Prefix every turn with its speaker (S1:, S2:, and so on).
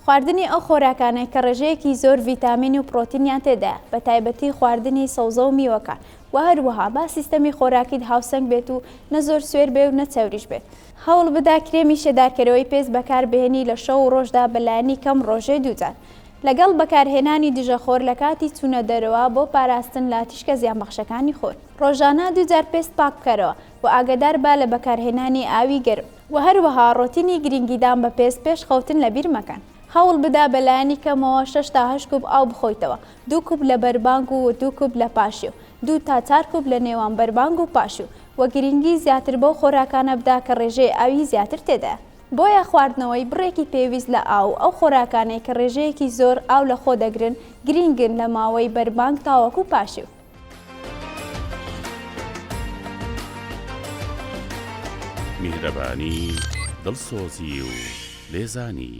S1: خواردنی ئەو خۆراکانەی کە ڕێژەیەکی زۆر ڤیتامین و پرۆتینیان تێدایە، بە تایبەتی خواردنی سەوزە و میوەکان، و هەروەها با سیستەمی خۆراکیت هاوسەنگ بێت و نە زۆر سوێر بێ و نەچەوریش بێت. هەوڵ بدا کرێمی شێدارکەرەوەی پێست بەکاربهێنی لە شەو و ڕۆژدا بەلایەنی کەم ڕۆژێ دووجار، لەگەڵ بەکارهێنانی دژەخۆر لە کاتی چوونە دەرەوە بۆ پاراستن لە تیشکە زیانبەخشەکانی خۆر. ڕۆژانە دووجار پێست پاک بکەرەوە و ئاگادار با لە بەکارهێنانی ئاوی گەرم، و هەروەها ڕۆتینی گرنگیدان بە پێست پێش خەوتن لە بیر مەکەن. هەوڵ بدا بەلایەنی کەمەوە 6 تا 8 کوب ئاو بخۆیتەوە، 2 کوب لە بەربانگ و 2 کوب لە پاشیو، 2 تا 4 کوب لە نێوان بەربانگ و پاشیو، و گرنگی زیاتر بەو خۆراکانە بدا کە ڕێژەی ئاوی زیاتر تێدایە. بۆیە خواردنەوەی بڕێکی پێویست لە ئاو ئەو خۆراکانەی کە ڕێژەیەکی زۆر ئاو لە خۆ دەگرن گرنگن لە ماوەی بەربانگ تاوەکو پاشیو.
S2: میهرەبانی، دڵسۆزی و لێزانی.